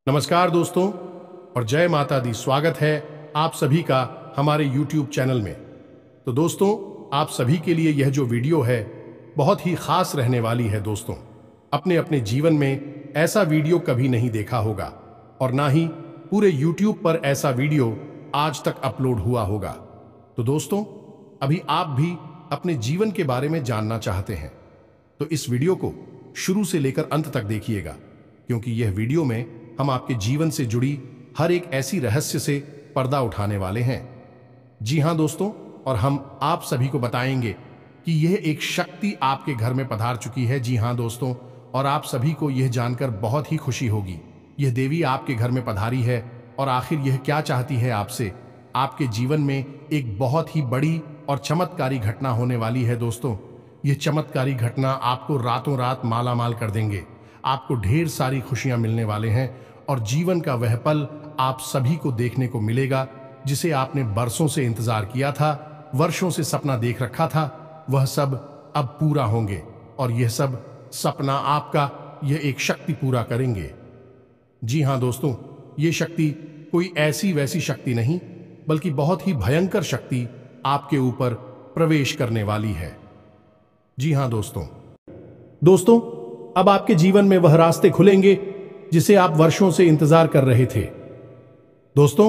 नमस्कार दोस्तों और जय माता दी। स्वागत है आप सभी का हमारे YouTube चैनल में। तो दोस्तों, आप सभी के लिए यह जो वीडियो है बहुत ही खास रहने वाली है। दोस्तों, अपने अपने जीवन में ऐसा वीडियो कभी नहीं देखा होगा और ना ही पूरे YouTube पर ऐसा वीडियो आज तक अपलोड हुआ होगा। तो दोस्तों, अभी आप भी अपने जीवन के बारे में जानना चाहते हैं तो इस वीडियो को शुरू से लेकर अंत तक देखिएगा, क्योंकि यह वीडियो में हम आपके जीवन से जुड़ी हर एक ऐसी रहस्य से पर्दा उठाने वाले हैं। जी हां दोस्तों, और हम आप सभी को बताएंगे कि यह एक शक्ति आपके घर में पधार चुकी है। जी हां दोस्तों, और आप सभी को यह जानकर बहुत ही खुशी होगी, यह देवी आपके घर में पधारी है और आखिर यह क्या चाहती है आपसे। आपके जीवन में एक बहुत ही बड़ी और चमत्कारी घटना होने वाली है। दोस्तों, यह चमत्कारी घटना आपको रातों रात मालामाल कर देंगे। आपको ढेर सारी खुशियां मिलने वाले हैं और जीवन का वह पल आप सभी को देखने को मिलेगा जिसे आपने बरसों से इंतजार किया था, वर्षों से सपना देख रखा था। वह सब अब पूरा होंगे और यह सब सपना आपका यह एक शक्ति पूरा करेंगे। जी हां दोस्तों, ये शक्ति कोई ऐसी वैसी शक्ति नहीं, बल्कि बहुत ही भयंकर शक्ति आपके ऊपर प्रवेश करने वाली है। जी हां दोस्तों, अब आपके जीवन में वह रास्ते खुलेंगे जिसे आप वर्षों से इंतजार कर रहे थे। दोस्तों,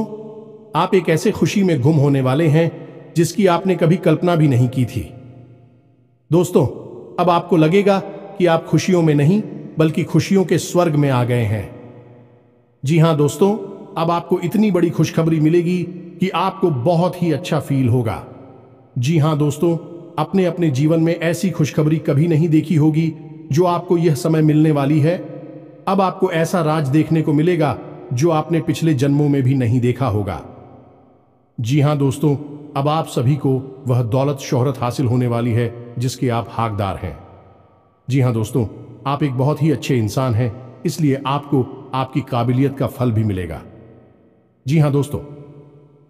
आप एक ऐसे खुशी में गुम होने वाले हैं जिसकी आपने कभी कल्पना भी नहीं की थी। दोस्तों, अब आपको लगेगा कि आप खुशियों में नहीं बल्कि खुशियों के स्वर्ग में आ गए हैं। जी हां दोस्तों, अब आपको इतनी बड़ी खुशखबरी मिलेगी कि आपको बहुत ही अच्छा फील होगा। जी हां दोस्तों, अपने अपने जीवन में ऐसी खुशखबरी कभी नहीं देखी होगी जो आपको यह समय मिलने वाली है। अब आपको ऐसा राज देखने को मिलेगा जो आपने पिछले जन्मों में भी नहीं देखा होगा। जी हां दोस्तों, अब आप सभी को वह दौलत शोहरत हासिल होने वाली है जिसके आप हकदार हैं। जी हां दोस्तों, आप एक बहुत ही अच्छे इंसान हैं, इसलिए आपको आपकी काबिलियत का फल भी मिलेगा। जी हां दोस्तों,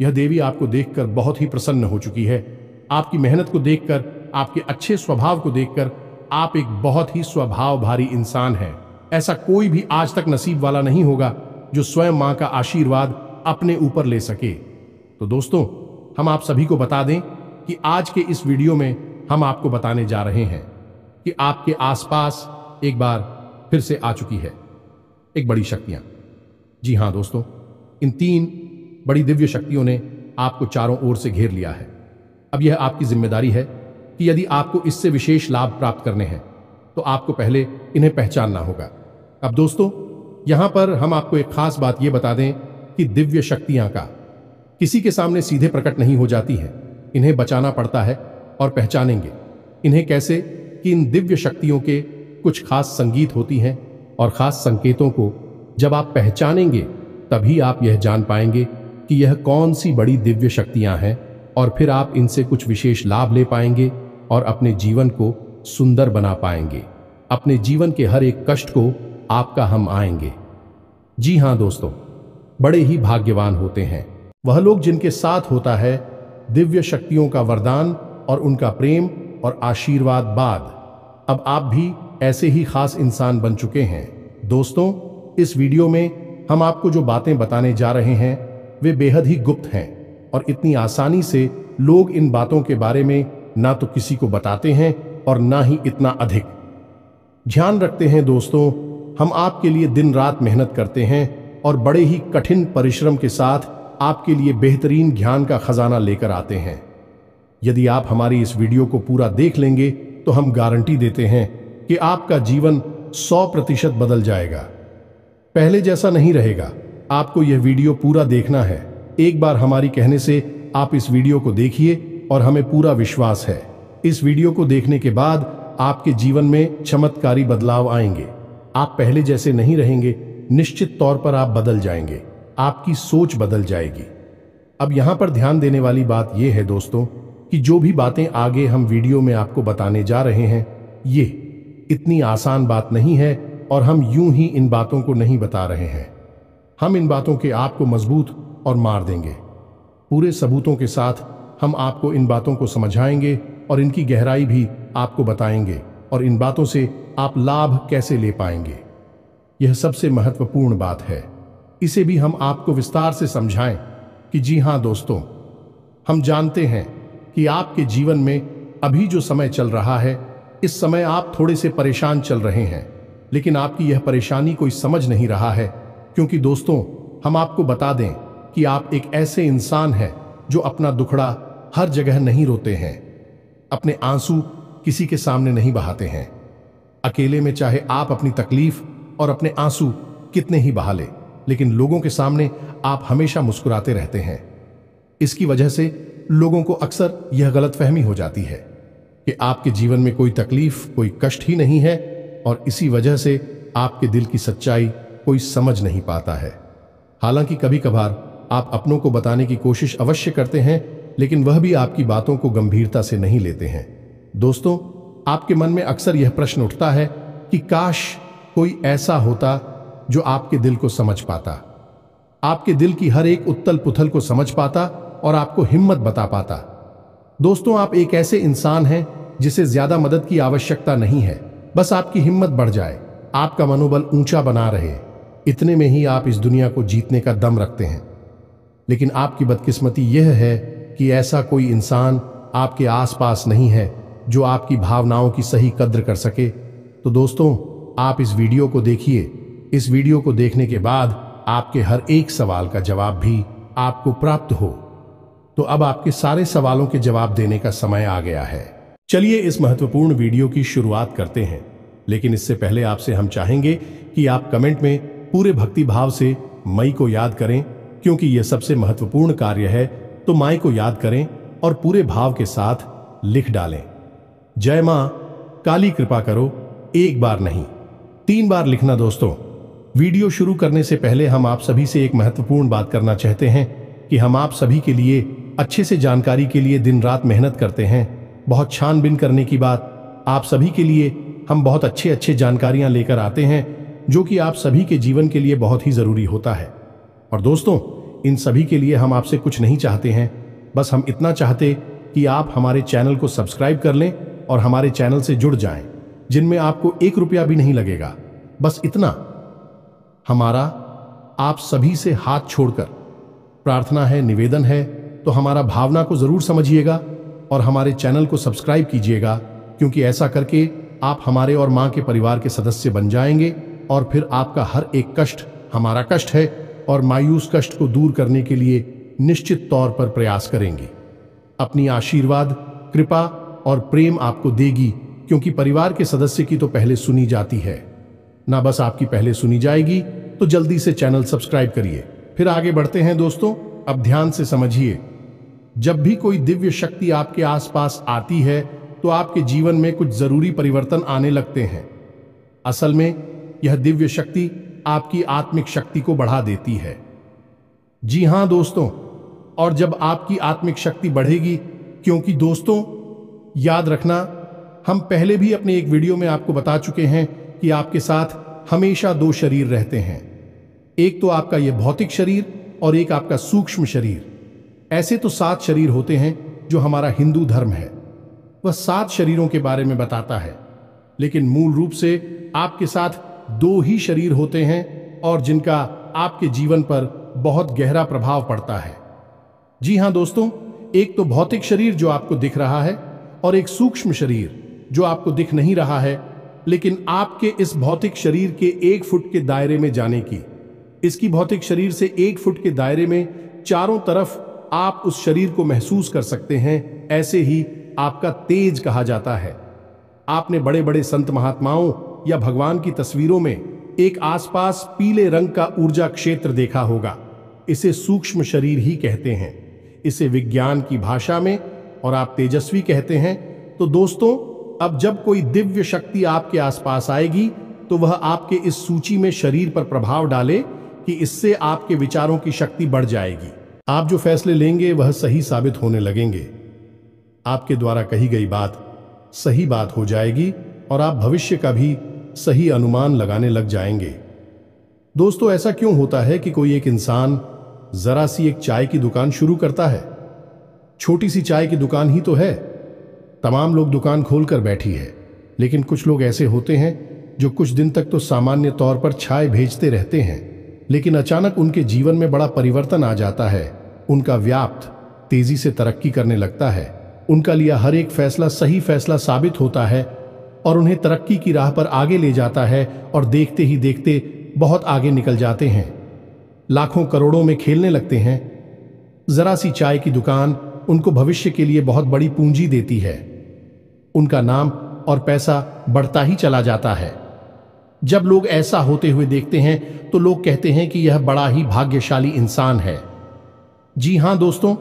यह देवी आपको देखकर बहुत ही प्रसन्न हो चुकी है। आपकी मेहनत को देखकर, आपके अच्छे स्वभाव को देखकर आप एक बहुत ही स्वभाव भारी इंसान हैं। ऐसा कोई भी आज तक नसीब वाला नहीं होगा जो स्वयं मां का आशीर्वाद अपने ऊपर ले सके। तो दोस्तों, हम आप सभी को बता दें कि आज के इस वीडियो में हम आपको बताने जा रहे हैं कि आपके आसपास एक बार फिर से आ चुकी है एक बड़ी शक्तियां। जी हां दोस्तों, इन 3 बड़ी दिव्य शक्तियों ने आपको चारों ओर से घेर लिया है। अब यह आपकी जिम्मेदारी है कि यदि आपको इससे विशेष लाभ प्राप्त करने हैं तो आपको पहले इन्हें पहचानना होगा। अब दोस्तों, यहां पर हम आपको एक खास बात यह बता दें कि दिव्य शक्तियां का किसी के सामने सीधे प्रकट नहीं हो जाती है। इन्हें बचाना पड़ता है। और पहचानेंगे इन्हें कैसे कि इन दिव्य शक्तियों के कुछ खास संगीत होती हैं और खास संकेतों को जब आप पहचानेंगे तभी आप यह जान पाएंगे कि यह कौन सी बड़ी दिव्य शक्तियां हैं, और फिर आप इनसे कुछ विशेष लाभ ले पाएंगे और अपने जीवन को सुंदर बना पाएंगे। अपने जीवन के हर एक कष्ट को आपका हम आएंगे। जी हां दोस्तों, बड़े ही भाग्यवान होते हैं वह लोग जिनके साथ होता है दिव्य शक्तियों का वरदान और उनका प्रेम और आशीर्वाद बाद। अब आप भी ऐसे ही खास इंसान बन चुके हैं। दोस्तों, इस वीडियो में हम आपको जो बातें बताने जा रहे हैं वे बेहद ही गुप्त हैं और इतनी आसानी से लोग इन बातों के बारे में ना तो किसी को बताते हैं और ना ही इतना अधिक ध्यान रखते हैं। दोस्तों, हम आपके लिए दिन रात मेहनत करते हैं और बड़े ही कठिन परिश्रम के साथ आपके लिए बेहतरीन ज्ञान का खजाना लेकर आते हैं। यदि आप हमारी इस वीडियो को पूरा देख लेंगे तो हम गारंटी देते हैं कि आपका जीवन 100% बदल जाएगा, पहले जैसा नहीं रहेगा। आपको यह वीडियो पूरा देखना है। एक बार हमारी कहने से आप इस वीडियो को देखिए और हमें पूरा विश्वास है इस वीडियो को देखने के बाद आपके जीवन में चमत्कारी बदलाव आएंगे। आप पहले जैसे नहीं रहेंगे, निश्चित तौर पर आप बदल जाएंगे, आपकी सोच बदल जाएगी। अब यहां पर ध्यान देने वाली बात यह है दोस्तों कि जो भी बातें आगे हम वीडियो में आपको बताने जा रहे हैं ये इतनी आसान बात नहीं है और हम यूं ही इन बातों को नहीं बता रहे हैं। हम इन बातों के आपको मजबूत और मार देंगे। पूरे सबूतों के साथ हम आपको इन बातों को समझाएंगे और इनकी गहराई भी आपको बताएंगे और इन बातों से आप लाभ कैसे ले पाएंगे। यह सबसे महत्वपूर्ण बात है। इसे भी हम आपको विस्तार से समझाएं कि जी हां दोस्तों, हम जानते हैं कि आपके जीवन में अभी जो समय चल रहा है, इस समय आप थोड़े से परेशान चल रहे हैं, लेकिन आपकी यह परेशानी कोई समझ नहीं रहा है। क्योंकि दोस्तों, हम आपको बता दें कि आप एक ऐसे इंसान हैं जो अपना दुखड़ा हर जगह नहीं रोते हैं, अपने आंसू किसी के सामने नहीं बहाते हैं। अकेले में चाहे आप अपनी तकलीफ और अपने आंसू कितने ही बहा ले, लेकिन लोगों के सामने आप हमेशा मुस्कुराते रहते हैं। इसकी वजह से लोगों को अक्सर यह गलतफहमी हो जाती है कि आपके जीवन में कोई तकलीफ, कोई कष्ट ही नहीं है, और इसी वजह से आपके दिल की सच्चाई कोई समझ नहीं पाता है। हालांकि कभी कभार आप अपनों को बताने की कोशिश अवश्य करते हैं, लेकिन वह भी आपकी बातों को गंभीरता से नहीं लेते हैं। दोस्तों, आपके मन में अक्सर यह प्रश्न उठता है कि काश कोई ऐसा होता जो आपके दिल को समझ पाता, आपके दिल की हर एक उथल पुथल को समझ पाता और आपको हिम्मत बता पाता। दोस्तों, आप एक ऐसे इंसान हैं जिसे ज्यादा मदद की आवश्यकता नहीं है, बस आपकी हिम्मत बढ़ जाए, आपका मनोबल ऊंचा बना रहे, इतने में ही आप इस दुनिया को जीतने का दम रखते हैं। लेकिन आपकी बदकिस्मती यह है कि ऐसा कोई इंसान आपके आसपास नहीं है जो आपकी भावनाओं की सही कद्र कर सके। तो दोस्तों, आप इस वीडियो को देखिए। इस वीडियो को देखने के बाद आपके हर एक सवाल का जवाब भी आपको प्राप्त हो। तो अब आपके सारे सवालों के जवाब देने का समय आ गया है। चलिए इस महत्वपूर्ण वीडियो की शुरुआत करते हैं, लेकिन इससे पहले आपसे हम चाहेंगे कि आप कमेंट में पूरे भक्ति भाव से मई को याद करें, क्योंकि यह सबसे महत्वपूर्ण कार्य है। तो माई को याद करें और पूरे भाव के साथ लिख डालें, जय मां काली कृपा करो। एक बार नहीं, 3 बार लिखना। दोस्तों, वीडियो शुरू करने से पहले हम आप सभी से एक महत्वपूर्ण बात करना चाहते हैं कि हम आप सभी के लिए अच्छे से जानकारी के लिए दिन रात मेहनत करते हैं। बहुत छानबीन करने की बात, आप सभी के लिए हम बहुत अच्छे जानकारियां लेकर आते हैं, जो कि आप सभी के जीवन के लिए बहुत ही जरूरी होता है। और दोस्तों, इन सभी के लिए हम आपसे कुछ नहीं चाहते हैं, बस हम इतना चाहते कि आप हमारे चैनल को सब्सक्राइब कर लें और हमारे चैनल से जुड़ जाएं, जिनमें आपको 1 रुपया भी नहीं लगेगा। बस इतना हमारा आप सभी से हाथ छोड़कर प्रार्थना है, निवेदन है। तो हमारा भावना को जरूर समझिएगा और हमारे चैनल को सब्सक्राइब कीजिएगा, क्योंकि ऐसा करके आप हमारे और मां के परिवार के सदस्य बन जाएंगे और फिर आपका हर एक कष्ट हमारा कष्ट है और मायूस कष्ट को दूर करने के लिए निश्चित तौर पर प्रयास करेंगे। अपनी आशीर्वाद, कृपा और प्रेम आपको देगी, क्योंकि परिवार के सदस्य की तो पहले सुनी जाती है ना, बस आपकी पहले सुनी जाएगी। तो जल्दी से चैनल सब्सक्राइब करिए। फिर आगे बढ़ते हैं। दोस्तों, अब ध्यान से समझिए, जब भी कोई दिव्य शक्ति आपके आसपास आती है तो आपके जीवन में कुछ जरूरी परिवर्तन आने लगते हैं। असल में यह दिव्य शक्ति आपकी आत्मिक शक्ति को बढ़ा देती है। जी हां दोस्तों, और जब आपकी आत्मिक शक्ति बढ़ेगी, क्योंकि दोस्तों याद रखना, हम पहले भी अपने एक वीडियो में आपको बता चुके हैं कि आपके साथ हमेशा 2 शरीर रहते हैं। एक तो आपका यह भौतिक शरीर और एक आपका सूक्ष्म शरीर। ऐसे तो 7 शरीर होते हैं जो हमारा हिंदू धर्म है, वह 7 शरीरों के बारे में बताता है, लेकिन मूल रूप से आपके साथ 2 ही शरीर होते हैं और जिनका आपके जीवन पर बहुत गहरा प्रभाव पड़ता है। जी हां दोस्तों, एक तो भौतिक शरीर जो आपको दिख रहा है और एक सूक्ष्म शरीर जो आपको दिख नहीं रहा है, लेकिन आपके इस भौतिक शरीर के 1 फुट के दायरे में जाने की, इसकी भौतिक शरीर से 1 फुट के दायरे में चारों तरफ आप उस शरीर को महसूस कर सकते हैं। ऐसे ही आपका तेज कहा जाता है। आपने बड़े बड़े संत महात्माओं या भगवान की तस्वीरों में एक आसपास पीले रंग का ऊर्जा क्षेत्र देखा होगा। इसे सूक्ष्म शरीर ही कहते हैं, इसे विज्ञान की भाषा में, और आप तेजस्वी कहते हैं। तो दोस्तों, अब जब कोई दिव्य शक्ति आपके आसपास आएगी तो वह आपके इस सूची में शरीर पर प्रभाव डाले कि इससे आपके विचारों की शक्ति बढ़ जाएगी। आप जो फैसले लेंगे वह सही साबित होने लगेंगे। आपके द्वारा कही गई बात सही बात हो जाएगी और आप भविष्य का भी सही अनुमान लगाने लग जाएंगे। दोस्तों, ऐसा क्यों होता है कि कोई एक इंसान जरा सी एक चाय की दुकान शुरू करता है? छोटी सी चाय की दुकान ही तो है, तमाम लोग दुकान खोलकर बैठी है, लेकिन कुछ लोग ऐसे होते हैं जो कुछ दिन तक तो सामान्य तौर पर चाय भेजते रहते हैं, लेकिन अचानक उनके जीवन में बड़ा परिवर्तन आ जाता है। उनका व्याप्त तेजी से तरक्की करने लगता है। उनका लिया हर एक फैसला सही फैसला साबित होता है और उन्हें तरक्की की राह पर आगे ले जाता है और देखते ही देखते बहुत आगे निकल जाते हैं। लाखों करोड़ों में खेलने लगते हैं। जरा सी चाय की दुकान उनको भविष्य के लिए बहुत बड़ी पूंजी देती है। उनका नाम और पैसा बढ़ता ही चला जाता है। जब लोग ऐसा होते हुए देखते हैं तो लोग कहते हैं कि यह बड़ा ही भाग्यशाली इंसान है। जी हां दोस्तों,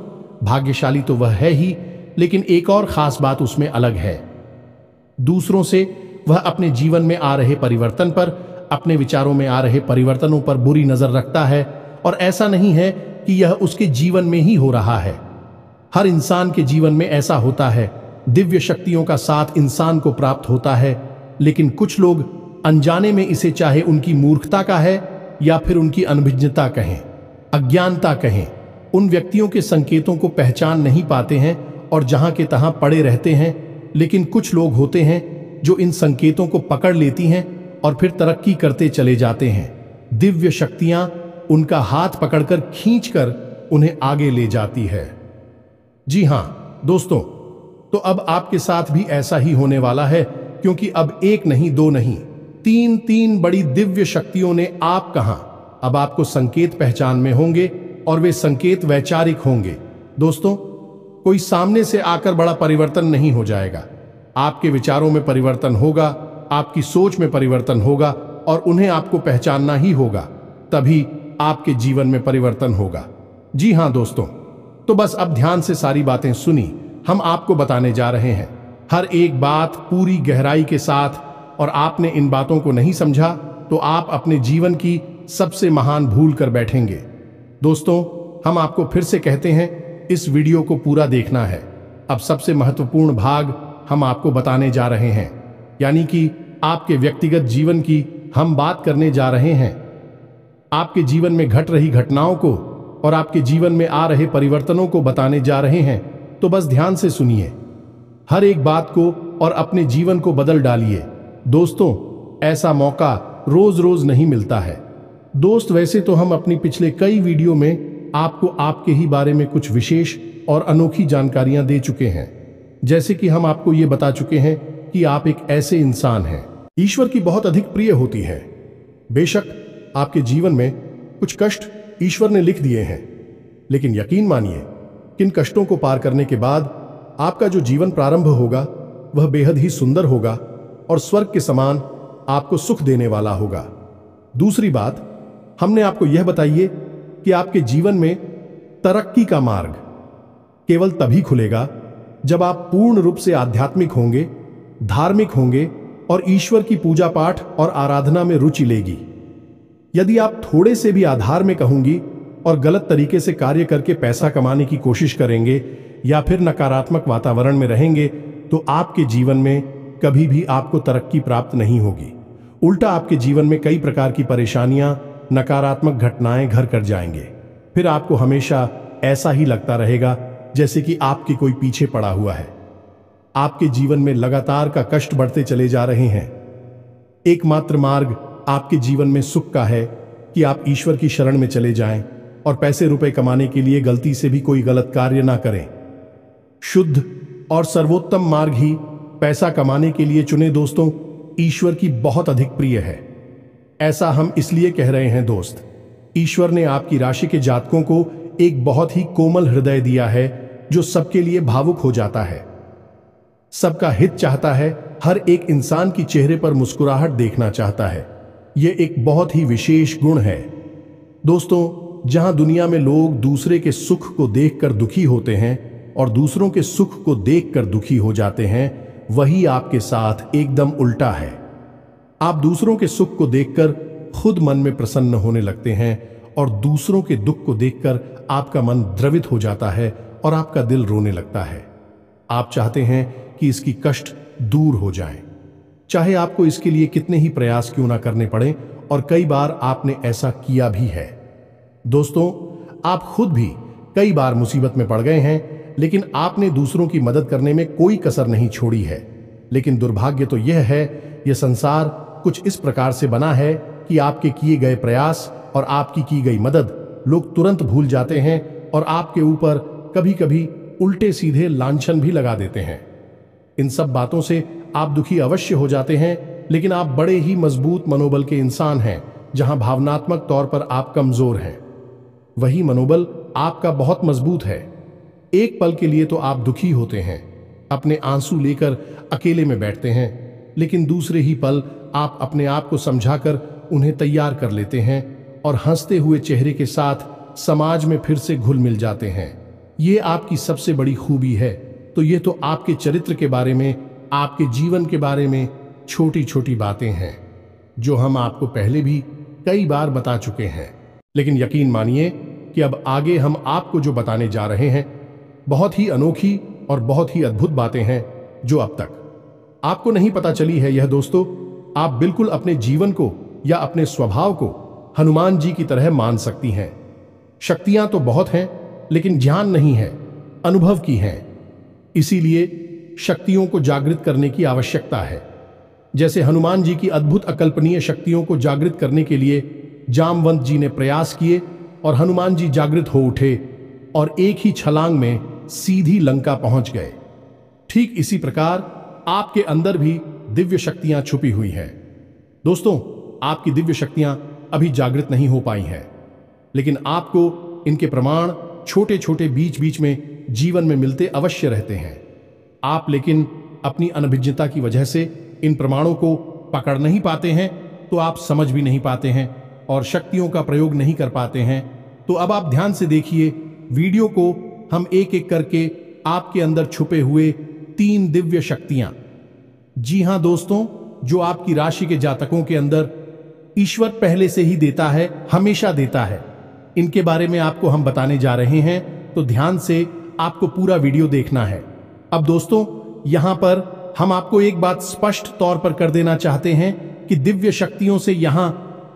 भाग्यशाली तो वह है ही, लेकिन एक और खास बात उसमें अलग है। दूसरों से वह अपने जीवन में आ रहे परिवर्तन पर, अपने विचारों में आ रहे परिवर्तनों पर बुरी नजर रखता है। और ऐसा नहीं है कि यह उसके जीवन में ही हो रहा है। हर इंसान के जीवन में ऐसा होता है। दिव्य शक्तियों का साथ इंसान को प्राप्त होता है, लेकिन कुछ लोग अनजाने में इसे, चाहे उनकी मूर्खता का है या फिर उनकी अनभिज्ञता कहें, अज्ञानता कहें, उन व्यक्तियों के संकेतों को पहचान नहीं पाते हैं और जहां के तहां पड़े रहते हैं। लेकिन कुछ लोग होते हैं जो इन संकेतों को पकड़ लेती हैं और फिर तरक्की करते चले जाते हैं। दिव्य शक्तियां उनका हाथ पकड़कर खींचकर उन्हें आगे ले जाती है। जी हां दोस्तों, तो अब आपके साथ भी ऐसा ही होने वाला है, क्योंकि अब एक नहीं, दो नहीं, तीन बड़ी दिव्य शक्तियों ने आप कहां, अब आपको संकेत पहचान में होंगे और वे संकेत वैचारिक होंगे। दोस्तों, कोई सामने से आकर बड़ा परिवर्तन नहीं हो जाएगा। आपके विचारों में परिवर्तन होगा, आपकी सोच में परिवर्तन होगा और उन्हें आपको पहचानना ही होगा, तभी आपके जीवन में परिवर्तन होगा। जी हां दोस्तों, तो बस अब ध्यान से सारी बातें सुनी। हम आपको बताने जा रहे हैं हर एक बात पूरी गहराई के साथ, और आपने इन बातों को नहीं समझा तो आप अपने जीवन की सबसे महान भूल कर बैठेंगे। दोस्तों, हम आपको फिर से कहते हैं, इस वीडियो को पूरा देखना है। अब सबसे महत्वपूर्ण भाग हम आपको बताने जा रहे हैं, यानी कि आपके व्यक्तिगत जीवन की हम बात करने जा रहे हैं। आपके जीवन में घट रही घटनाओं को और आपके जीवन में आ रहे परिवर्तनों को बताने जा रहे हैं। तो बस ध्यान से सुनिए हर एक बात को और अपने जीवन को बदल डालिए। दोस्तों, ऐसा मौका रोज रोज नहीं मिलता है। दोस्त, वैसे तो हम अपनी पिछले कई वीडियो में आपको आपके ही बारे में कुछ विशेष और अनोखी जानकारियां दे चुके हैं। जैसे कि हम आपको ये बता चुके हैं कि आप एक ऐसे इंसान हैं ईश्वर की बहुत अधिक प्रिय होती हैं। बेशक आपके जीवन में कुछ कष्ट ईश्वर ने लिख दिए हैं, लेकिन यकीन मानिए, किन कष्टों को पार करने के बाद आपका जो जीवन प्रारंभ होगा वह बेहद ही सुंदर होगा और स्वर्ग के समान आपको सुख देने वाला होगा। दूसरी बात, हमने आपको यह बताइए कि आपके जीवन में तरक्की का मार्ग केवल तभी खुलेगा जब आप पूर्ण रूप से आध्यात्मिक होंगे, धार्मिक होंगे और ईश्वर की पूजा पाठ और आराधना में रुचि लेगी। यदि आप थोड़े से भी अधार्मिक होंगी और गलत तरीके से कार्य करके पैसा कमाने की कोशिश करेंगे या फिर नकारात्मक वातावरण में रहेंगे, तो आपके जीवन में कभी भी आपको तरक्की प्राप्त नहीं होगी। उल्टा आपके जीवन में कई प्रकार की परेशानियां, नकारात्मक घटनाएं घर कर जाएंगे। फिर आपको हमेशा ऐसा ही लगता रहेगा जैसे कि आपके कोई पीछे पड़ा हुआ है। आपके जीवन में लगातार का कष्ट बढ़ते चले जा रहे हैं। एकमात्र मार्ग आपके जीवन में सुख का है कि आप ईश्वर की शरण में चले जाएं और पैसे रुपए कमाने के लिए गलती से भी कोई गलत कार्य ना करें। शुद्ध और सर्वोत्तम मार्ग ही पैसा कमाने के लिए चुने। दोस्तों, ईश्वर की बहुत अधिक प्रिय है। ऐसा हम इसलिए कह रहे हैं दोस्त, ईश्वर ने आपकी राशि के जातकों को एक बहुत ही कोमल हृदय दिया है जो सबके लिए भावुक हो जाता है, सबका हित चाहता है, हर एक इंसान की चेहरे पर मुस्कुराहट देखना चाहता है। यह एक बहुत ही विशेष गुण है। दोस्तों, जहां दुनिया में लोग दूसरे के सुख को देखकर दुखी होते हैं और दूसरों के सुख को देखकर दुखी हो जाते हैं, वही आपके साथ एकदम उल्टा है। आप दूसरों के सुख को देखकर खुद मन में प्रसन्न होने लगते हैं और दूसरों के दुख को देखकर आपका मन द्रवित हो जाता है और आपका दिल रोने लगता है। आप चाहते हैं कि इसकी कष्ट दूर हो जाए, चाहे आपको इसके लिए कितने ही प्रयास क्यों ना करने पड़े, और कई बार आपने ऐसा किया भी है। दोस्तों, आप खुद भी कई बार मुसीबत में पड़ गए हैं, लेकिन आपने दूसरों की मदद करने में कोई कसर नहीं छोड़ी है। लेकिन दुर्भाग्य तो यह है, यह संसार कुछ इस प्रकार से बना है कि आपके किए गए प्रयास और आपकी की गई मदद लोग तुरंत भूल जाते हैं और आपके ऊपर कभी कभी उल्टे सीधे लांछन भी लगा देते हैं। इन सब बातों से आप दुखी अवश्य हो जाते हैं, लेकिन आप बड़े ही मजबूत मनोबल के इंसान हैं। जहां भावनात्मक तौर पर आप कमजोर हैं, वही मनोबल आपका बहुत मजबूत है। एक पल के लिए तो आप दुखी होते हैं, अपने आंसू लेकर अकेले में बैठते हैं, लेकिन दूसरे ही पल आप अपने आप को समझाकर उन्हें तैयार कर लेते हैं और हंसते हुए चेहरे के साथ समाज में फिर से घुल मिल जाते हैं। ये आपकी सबसे बड़ी खूबी है। तो ये तो आपके चरित्र के बारे में, आपके जीवन के बारे में छोटी छोटी बातें हैं जो हम आपको पहले भी कई बार बता चुके हैं, लेकिन यकीन मानिए कि अब आगे हम आपको जो बताने जा रहे हैं बहुत ही अनोखी और बहुत ही अद्भुत बातें हैं जो अब तक आपको नहीं पता चली है। यह दोस्तों, आप बिल्कुल अपने जीवन को या अपने स्वभाव को हनुमान जी की तरह मान सकती हैं। शक्तियां तो बहुत हैं, लेकिन ज्ञान नहीं है, अनुभव की हैं। इसीलिए शक्तियों को जागृत करने की आवश्यकता है। जैसे हनुमान जी की अद्भुत अकल्पनीय शक्तियों को जागृत करने के लिए जामवंत जी ने प्रयास किए और हनुमान जी जागृत हो उठे और एक ही छलांग में सीधी लंका पहुंच गए। ठीक इसी प्रकार आपके अंदर भी दिव्य शक्तियां छुपी हुई हैं। दोस्तों, आपकी दिव्य शक्तियां अभी जागृत नहीं हो पाई हैं, लेकिन आपको इनके प्रमाण छोटे छोटे बीच बीच में जीवन में मिलते अवश्य रहते हैं। आप लेकिन अपनी अनभिज्ञता की वजह से इन प्रमाणों को पकड़ नहीं पाते हैं, तो आप समझ भी नहीं पाते हैं और शक्तियों का प्रयोग नहीं कर पाते हैं। तो अब आप ध्यान से देखिए वीडियो को, हम एक एक करके आपके अंदर छुपे हुए 3 दिव्य शक्तियां, जी हां दोस्तों, जो आपकी राशि के जातकों के अंदर ईश्वर पहले से ही देता है, हमेशा देता है, इनके बारे में आपको हम बताने जा रहे हैं। तो ध्यान से आपको पूरा वीडियो देखना है। अब दोस्तों, यहां पर हम आपको एक बात स्पष्ट तौर पर कर देना चाहते हैं कि दिव्य शक्तियों से यहां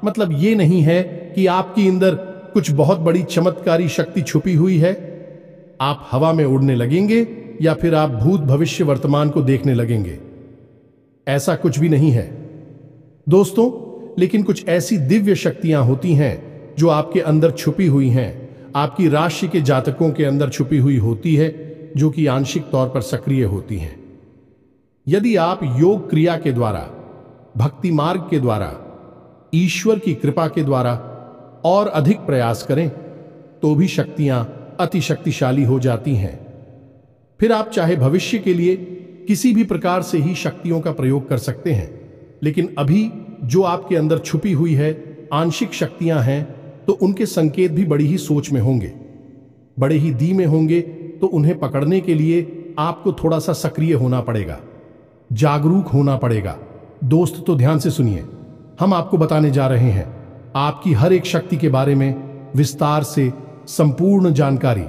मतलब ये नहीं है कि आपके अंदर कुछ बहुत बड़ी चमत्कारी शक्ति छुपी हुई है। आप हवा में उड़ने लगेंगे या फिर आप भूत भविष्य वर्तमान को देखने लगेंगे, ऐसा कुछ भी नहीं है दोस्तों। लेकिन कुछ ऐसी दिव्य शक्तियां होती हैं जो आपके अंदर छुपी हुई हैं, आपकी राशि के जातकों के अंदर छुपी हुई होती है, जो कि आंशिक तौर पर सक्रिय होती हैं। यदि आप योग क्रिया के द्वारा, भक्ति मार्ग के द्वारा, ईश्वर की कृपा के द्वारा और अधिक प्रयास करें तो भी शक्तियां अति शक्तिशाली हो जाती हैं। फिर आप चाहे भविष्य के लिए किसी भी प्रकार से ही शक्तियों का प्रयोग कर सकते हैं, लेकिन अभी जो आपके अंदर छुपी हुई है आंशिक शक्तियां हैं, तो उनके संकेत भी बड़ी ही सोच में होंगे, बड़े ही धीमे होंगे। तो उन्हें पकड़ने के लिए आपको थोड़ा सा सक्रिय होना पड़ेगा, जागरूक होना पड़ेगा। दोस्त, तो ध्यान से सुनिए, हम आपको बताने जा रहे हैं आपकी हर एक शक्ति के बारे में विस्तार से संपूर्ण जानकारी।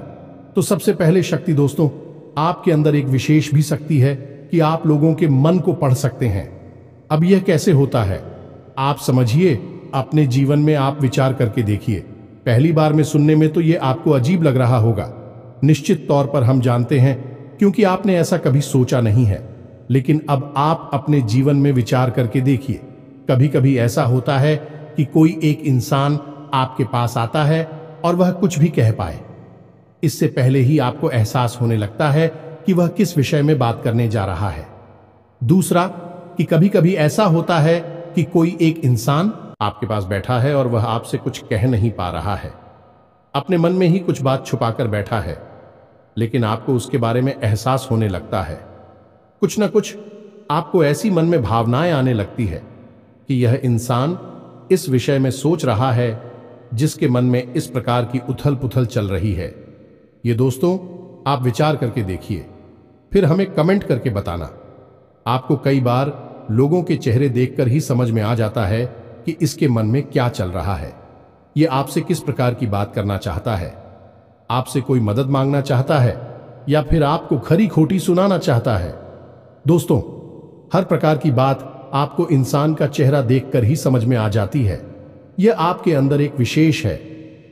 तो सबसे पहले शक्ति दोस्तों, आपके अंदर एक विशेष भी शक्ति है कि आप लोगों के मन को पढ़ सकते हैं। अब यह कैसे होता है आप समझिए, अपने जीवन में आप विचार करके देखिए। पहली बार में सुनने में तो यह आपको अजीब लग रहा होगा, निश्चित तौर पर हम जानते हैं, क्योंकि आपने ऐसा कभी सोचा नहीं है। लेकिन अब आप अपने जीवन में विचार करके देखिए। कभी कभी ऐसा होता है कि कोई एक इंसान आपके पास आता है और वह कुछ भी कह पाए, इससे पहले ही आपको एहसास होने लगता है कि वह किस विषय में बात करने जा रहा है। दूसरा, कि कभी कभी ऐसा होता है कि कोई एक इंसान आपके पास बैठा है और वह आपसे कुछ कह नहीं पा रहा है, अपने मन में ही कुछ बात छुपाकर बैठा है, लेकिन आपको उसके बारे में एहसास होने लगता है। कुछ न कुछ आपको ऐसी मन में भावनाएं आने लगती है कि यह इंसान इस विषय में सोच रहा है जिसके मन में इस प्रकार की उथल पुथल चल रही है। ये दोस्तों, आप विचार करके देखिए, फिर हमें कमेंट करके बताना। आपको कई बार लोगों के चेहरे देखकर ही समझ में आ जाता है कि इसके मन में क्या चल रहा है, ये आपसे किस प्रकार की बात करना चाहता है, आपसे कोई मदद मांगना चाहता है या फिर आपको खरी खोटी सुनाना चाहता है। दोस्तों, हर प्रकार की बात आपको इंसान का चेहरा देखकर ही समझ में आ जाती है। यह आपके अंदर एक विशेष है,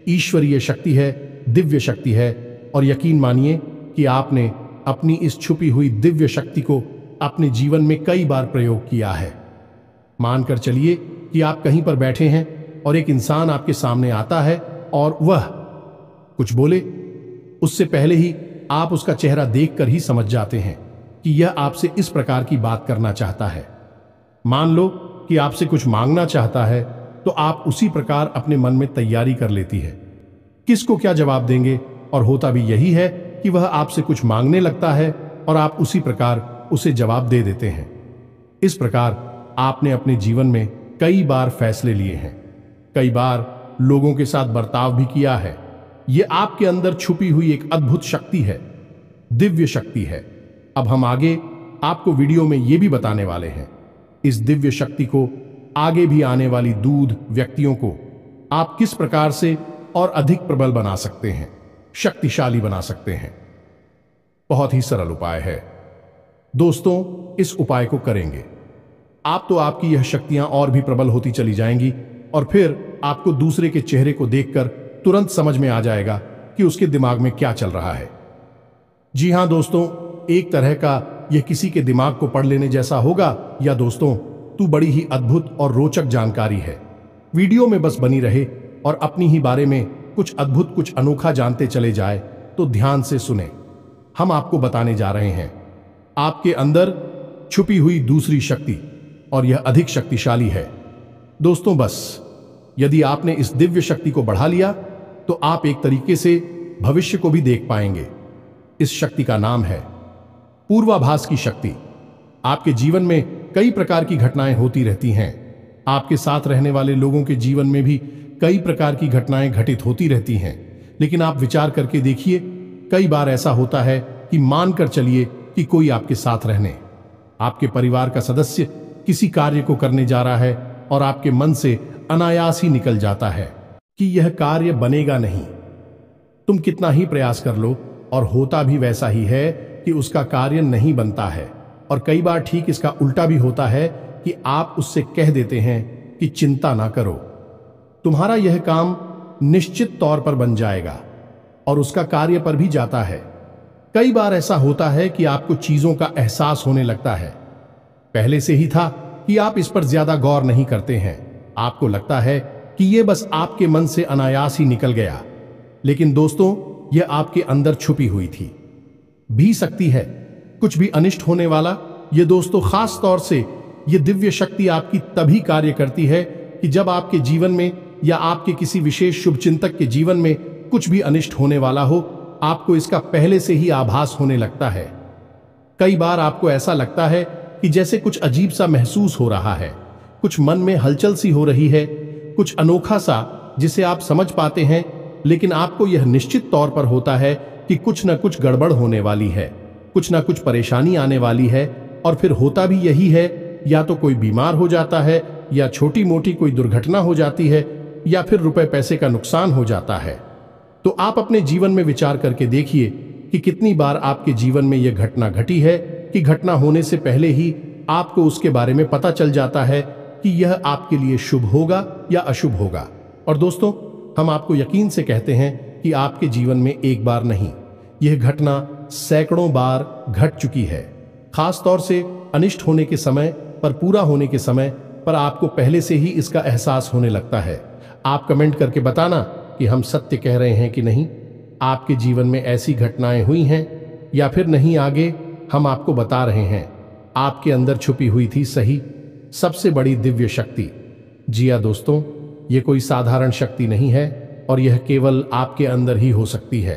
ईश्वरीय शक्ति है, दिव्य शक्ति है। और यकीन मानिए कि आपने अपनी इस छुपी हुई दिव्य शक्ति को अपने जीवन में कई बार प्रयोग किया है। मानकर चलिए कि आप कहीं पर बैठे हैं और एक इंसान आपके सामने आता है और वह कुछ बोले, उससे पहले ही आप उसका चेहरा देखकर ही समझ जाते हैं कि यह आपसे इस प्रकार की बात करना चाहता है। मान लो कि आपसे कुछ मांगना चाहता है, तो आप उसी प्रकार अपने मन में तैयारी कर लेती है किसको क्या जवाब देंगे, और होता भी यही है कि वह आपसे कुछ मांगने लगता है और आप उसी प्रकार उसे जवाब दे देते हैं। इस प्रकार आपने अपने जीवन में कई बार फैसले लिए हैं, कई बार लोगों के साथ बर्ताव भी किया है। यह आपके अंदर छुपी हुई एक अद्भुत शक्ति है, दिव्य शक्ति है। अब हम आगे आपको वीडियो में यह भी बताने वाले हैं, इस दिव्य शक्ति को आगे भी आने वाली दूध व्यक्तियों को आप किस प्रकार से और अधिक प्रबल बना सकते हैं, शक्तिशाली बना सकते हैं। बहुत ही सरल उपाय है दोस्तों, इस उपाय को करेंगे आप तो आपकी यह शक्तियां और भी प्रबल होती चली जाएंगी और फिर आपको दूसरे के चेहरे को देखकर तुरंत समझ में आ जाएगा कि उसके दिमाग में क्या चल रहा है। जी हां दोस्तों, एक तरह का यह किसी के दिमाग को पढ़ लेने जैसा होगा, या दोस्तों तू बड़ी ही अद्भुत और रोचक जानकारी है। वीडियो में बस बनी रहे और अपनी ही बारे में कुछ अद्भुत कुछ अनोखा जानते चले जाए, तो ध्यान से सुने। हम आपको बताने जा रहे हैं आपके अंदर छुपी हुई दूसरी शक्ति, और यह अधिक शक्तिशाली है। दोस्तों बस यदि आपने इस दिव्य शक्ति को बढ़ा लिया तो आप एक तरीके से भविष्य को भी देख पाएंगे। इस शक्ति का नाम है पूर्वाभास की शक्ति। आपके जीवन में कई प्रकार की घटनाएं होती रहती हैं, आपके साथ रहने वाले लोगों के जीवन में भी कई प्रकार की घटनाएं घटित होती रहती हैं, लेकिन आप विचार करके देखिए, कई बार ऐसा होता है कि मानकर चलिए कि कोई आपके साथ रहने, आपके परिवार का सदस्य किसी कार्य को करने जा रहा है और आपके मन से अनायास ही निकल जाता है कि यह कार्य बनेगा नहीं। तुम कितना ही प्रयास कर लो और होता भी वैसा ही है कि उसका कार्य नहीं बनता है। और कई बार ठीक इसका उल्टा भी होता है कि आप उससे कह देते हैं कि चिंता ना करो, तुम्हारा यह काम निश्चित तौर पर बन जाएगा, और उसका कार्य पर भी जाता है। कई बार ऐसा होता है कि आपको चीजों का एहसास होने लगता है, पहले से ही था कि आप इस पर ज्यादा गौर नहीं करते हैं, आपको लगता है कि यह बस आपके मन से अनायास ही निकल गया, लेकिन दोस्तों यह आपके अंदर छुपी हुई थी भी सकती है कुछ भी अनिष्ट होने वाला। यह दोस्तों खास तौर से यह दिव्य शक्ति आपकी तभी कार्य करती है कि जब आपके जीवन में या आपके किसी विशेष शुभचिंतक के जीवन में कुछ भी अनिष्ट होने वाला हो, आपको इसका पहले से ही आभास होने लगता है। कई बार आपको ऐसा लगता है कि जैसे कुछ अजीब सा महसूस हो रहा है, कुछ मन में हलचल सी हो रही है, कुछ अनोखा सा जिसे आप समझ पाते हैं, लेकिन आपको यह निश्चित तौर पर होता है कि कुछ न कुछ गड़बड़ होने वाली है, कुछ न कुछ परेशानी आने वाली है। और फिर होता भी यही है, या तो कोई बीमार हो जाता है, या छोटी मोटी कोई दुर्घटना हो जाती है, या फिर रुपए पैसे का नुकसान हो जाता है। तो आप अपने जीवन में विचार करके देखिए कि कितनी बार आपके जीवन में यह घटना घटी है कि घटना होने से पहले ही आपको उसके बारे में पता चल जाता है कि यह आपके लिए शुभ होगा या अशुभ होगा। और दोस्तों हम आपको यकीन से कहते हैं कि आपके जीवन में एक बार नहीं, यह घटना सैकड़ों बार घट चुकी है। खास तौर से अनिष्ट होने के समय पर, पूरा होने के समय पर आपको पहले से ही इसका एहसास होने लगता है। आप कमेंट करके बताना कि हम सत्य कह रहे हैं कि नहीं, आपके जीवन में ऐसी घटनाएं हुई हैं या फिर नहीं। आगे हम आपको बता रहे हैं आपके अंदर छुपी हुई थी सही सबसे बड़ी दिव्य शक्ति। जी हाँ दोस्तों, ये कोई साधारण शक्ति नहीं है और यह केवल आपके अंदर ही हो सकती है।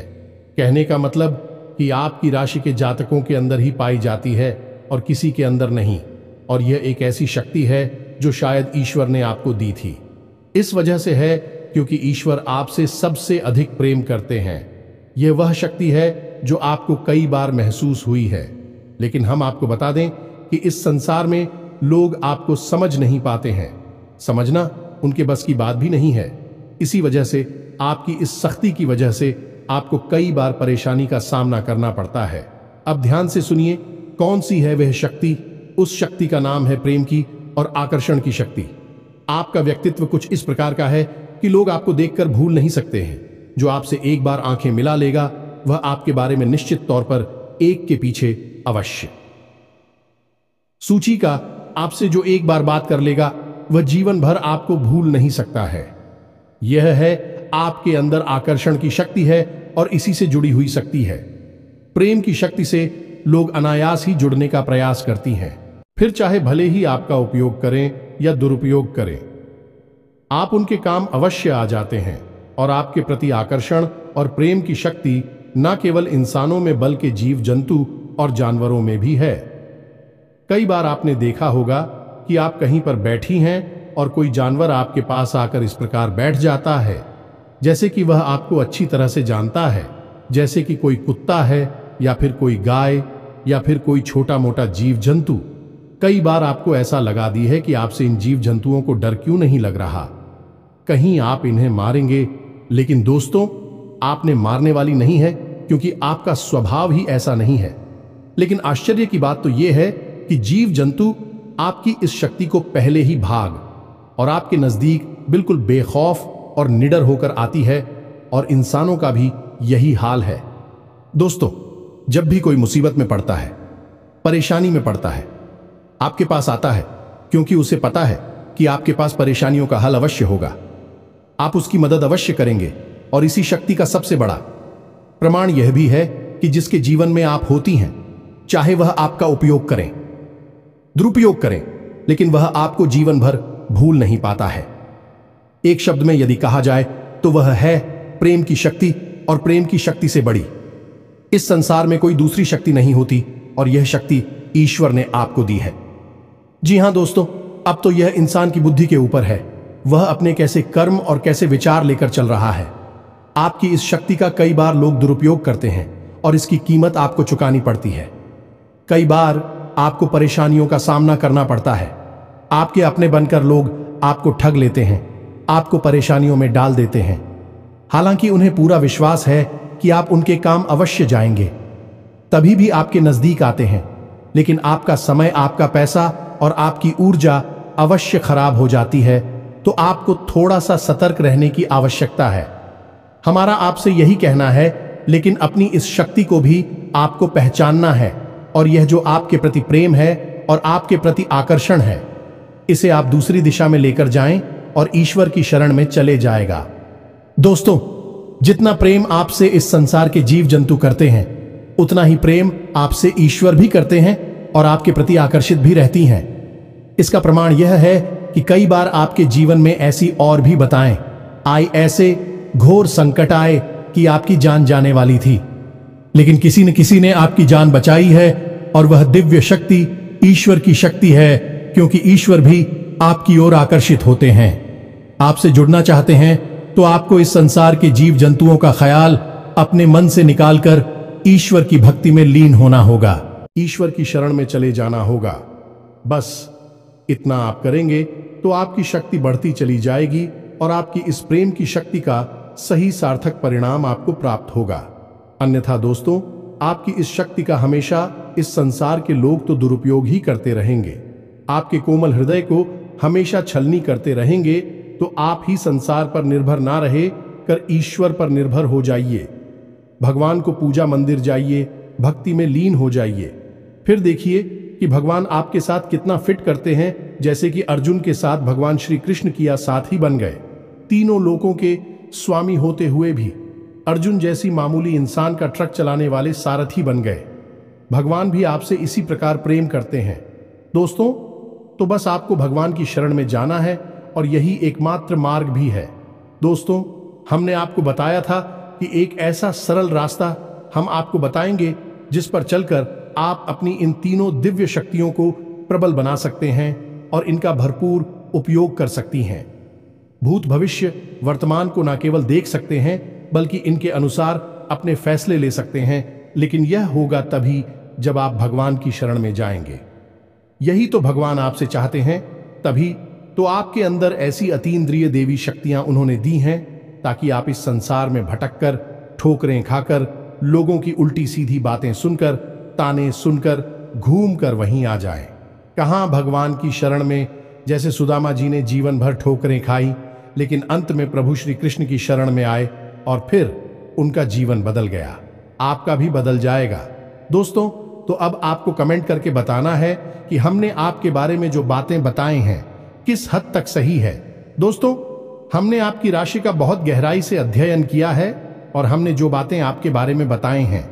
कहने का मतलब कि आपकी राशि के जातकों के अंदर ही पाई जाती है और किसी के अंदर नहीं। और यह एक ऐसी शक्ति है जो शायद ईश्वर ने आपको दी थी। इस वजह से है क्योंकि ईश्वर आपसे सबसे अधिक प्रेम करते हैं। यह वह शक्ति है जो आपको कई बार महसूस हुई है, लेकिन हम आपको बता दें कि इस संसार में लोग आपको समझ नहीं पाते हैं। समझना उनके बस की बात भी नहीं है। इसी वजह से आपकी इस सख्ती की वजह से आपको कई बार परेशानी का सामना करना पड़ता है। अब ध्यान से सुनिए कौन सी है वह शक्ति। उस शक्ति का नाम है प्रेम की और आकर्षण की शक्ति। आपका व्यक्तित्व कुछ इस प्रकार का है कि लोग आपको देखकर भूल नहीं सकते हैं। जो आपसे एक बार आंखें मिला लेगा वह आपके बारे में निश्चित तौर पर एक के पीछे अवश्य सूची का आपसे जो एक बार बात कर लेगा वह जीवन भर आपको भूल नहीं सकता है। यह है आपके अंदर आकर्षण की शक्ति है और इसी से जुड़ी हुई शक्ति है। प्रेम की शक्ति से लोग अनायास ही जुड़ने का प्रयास करती हैं, फिर चाहे भले ही आपका उपयोग करें या दुरुपयोग करें। आप उनके काम अवश्य आ जाते हैं और आपके प्रति आकर्षण और प्रेम की शक्ति न केवल इंसानों में बल्कि जीव जंतु और जानवरों में भी है। कई बार आपने देखा होगा कि आप कहीं पर बैठी हैं और कोई जानवर आपके पास आकर इस प्रकार बैठ जाता है जैसे कि वह आपको अच्छी तरह से जानता है, जैसे कि कोई कुत्ता है या फिर कोई गाय या फिर कोई छोटा मोटा जीव जंतु। कई बार आपको ऐसा लगा दी है कि आपसे इन जीव जंतुओं को डर क्यों नहीं लग रहा, कहीं आप इन्हें मारेंगे। लेकिन दोस्तों, आपने मारने वाली नहीं है क्योंकि आपका स्वभाव ही ऐसा नहीं है। लेकिन आश्चर्य की बात तो यह है कि जीव जंतु आपकी इस शक्ति को पहले ही भाग और आपके नजदीक बिल्कुल बेखौफ और निडर होकर आती है, और इंसानों का भी यही हाल है। दोस्तों, जब भी कोई मुसीबत में पड़ता है, परेशानी में पड़ता है, आपके पास आता है क्योंकि उसे पता है कि आपके पास परेशानियों का हल अवश्य होगा। आप उसकी मदद अवश्य करेंगे। और इसी शक्ति का सबसे बड़ा प्रमाण यह भी है कि जिसके जीवन में आप होती हैं, चाहे वह आपका उपयोग करें, दुरुपयोग करें, लेकिन वह आपको जीवन भर भूल नहीं पाता है। एक शब्द में यदि कहा जाए तो वह है प्रेम की शक्ति, और प्रेम की शक्ति से बड़ी इस संसार में कोई दूसरी शक्ति नहीं होती, और यह शक्ति ईश्वर ने आपको दी है। जी हां दोस्तों, अब तो यह इंसान की बुद्धि के ऊपर है, वह अपने कैसे कर्म और कैसे विचार लेकर चल रहा है। आपकी इस शक्ति का कई बार लोग दुरुपयोग करते हैं और इसकी कीमत आपको चुकानी पड़ती है। कई बार आपको परेशानियों का सामना करना पड़ता है। आपके अपने बनकर लोग आपको ठग लेते हैं, आपको परेशानियों में डाल देते हैं, हालांकि उन्हें पूरा विश्वास है कि आप उनके काम अवश्य जाएंगे, तभी भी आपके नजदीक आते हैं। लेकिन आपका समय, आपका पैसा और आपकी ऊर्जा अवश्य खराब हो जाती है, तो आपको थोड़ा सा सतर्क रहने की आवश्यकता है। हमारा आपसे यही कहना है, लेकिन अपनी इस शक्ति को भी आपको पहचानना है, और यह जो आपके प्रति प्रेम है और आपके प्रति आकर्षण है, इसे आप दूसरी दिशा में लेकर जाएं और ईश्वर की शरण में चले जाएगा। दोस्तों, जितना प्रेम आपसे इस संसार के जीव जंतु करते हैं, उतना ही प्रेम आपसे ईश्वर भी करते हैं और आपके प्रति आकर्षित भी रहती हैं। इसका प्रमाण यह है कि कई बार आपके जीवन में ऐसी और भी बताएं आई, ऐसे घोर संकट आए कि आपकी जान जाने वाली थी, लेकिन किसी न किसी ने आपकी जान बचाई है, और वह दिव्य शक्ति ईश्वर की शक्ति है, क्योंकि ईश्वर भी आपकी ओर आकर्षित होते हैं। आपसे जुड़ना चाहते हैं तो आपको इस संसार के जीव जंतुओं का ख्याल अपने मन से निकालकर ईश्वर की भक्ति में लीन होना होगा, ईश्वर की शरण में चले जाना होगा। बस इतना आप करेंगे तो आपकी शक्ति बढ़ती चली जाएगी और आपकी इस प्रेम की शक्ति का सही सार्थक परिणाम आपको प्राप्त होगा। अन्यथा दोस्तों, आपकी इस शक्ति का हमेशा इस संसार के लोग तो दुरुपयोग ही करते रहेंगे। आपके कोमल हृदय को हमेशा छलनी करते रहेंगे, तो आप ही संसार पर निर्भर ना रहे कर ईश्वर पर निर्भर हो जाइए। भगवान को पूजा मंदिर जाइए, भक्ति में लीन हो जाइए। फिर देखिए कि भगवान आपके साथ कितना फिट करते हैं, जैसे कि अर्जुन के साथ भगवान श्री कृष्ण किया साथी बन गए। तीनों लोकों के स्वामी होते हुए भी अर्जुन जैसी मामूली इंसान का ट्रक चलाने वाले सारथी बन गए। भगवान भी आपसे इसी प्रकार प्रेम करते हैं। दोस्तों, तो बस आपको भगवान की शरण में जाना है, और यही एकमात्र मार्ग भी है। दोस्तों, हमने आपको बताया था कि एक ऐसा सरल रास्ता हम आपको बताएंगे जिस पर चलकर आप अपनी इन तीनों दिव्य शक्तियों को प्रबल बना सकते हैं और इनका भरपूर उपयोग कर सकती हैं। भूत, भविष्य, वर्तमान को न केवल देख सकते हैं बल्कि इनके अनुसार अपने फैसले ले सकते हैं, लेकिन यह होगा तभी जब आप भगवान की शरण में जाएंगे। यही तो भगवान आपसे चाहते हैं, तभी तो आपके अंदर ऐसी अतीन्द्रिय देवी शक्तियां उन्होंने दी हैं ताकि आप इस संसार में भटककर, ठोकरें खाकर, लोगों की उल्टी सीधी बातें सुनकर, ताने सुनकर, घूमकर वहीं आ जाएं। कहां भगवान की शरण में, जैसे सुदामा जी ने जीवन भर ठोकरें खाई, लेकिन अंत में प्रभु श्री कृष्ण की शरण में आए और फिर उनका जीवन बदल गया। आपका भी बदल जाएगा। दोस्तों, तो अब आपको कमेंट करके बताना है कि हमने आपके बारे में जो बातें बताई हैं किस हद तक सही है। दोस्तों, हमने आपकी राशि का बहुत गहराई से अध्ययन किया है और हमने जो बातें आपके बारे में बताए हैं,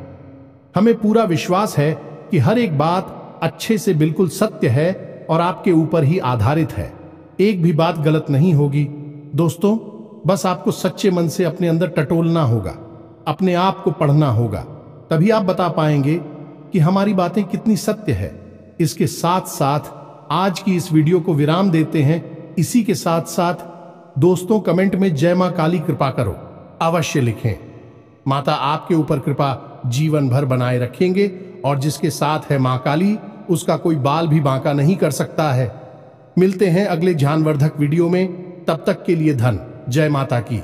हमें पूरा विश्वास है कि हर एक बात अच्छे से बिल्कुल सत्य है और आपके ऊपर ही आधारित है। एक भी बात गलत नहीं होगी। दोस्तों, बस आपको सच्चे मन से अपने अंदर टटोलना होगा, अपने आप को पढ़ना होगा, तभी आप बता पाएंगे कि हमारी बातें कितनी सत्य है। इसके साथ साथ आज की इस वीडियो को विराम देते हैं। इसी के साथ साथ दोस्तों, कमेंट में जय मां काली कृपा करो अवश्य लिखें। माता आपके ऊपर कृपा जीवन भर बनाए रखेंगे और जिसके साथ है मां काली, उसका कोई बाल भी बांका नहीं कर सकता है। मिलते हैं अगले ज्ञानवर्धक वीडियो में, तब तक के लिए धन जय माता की।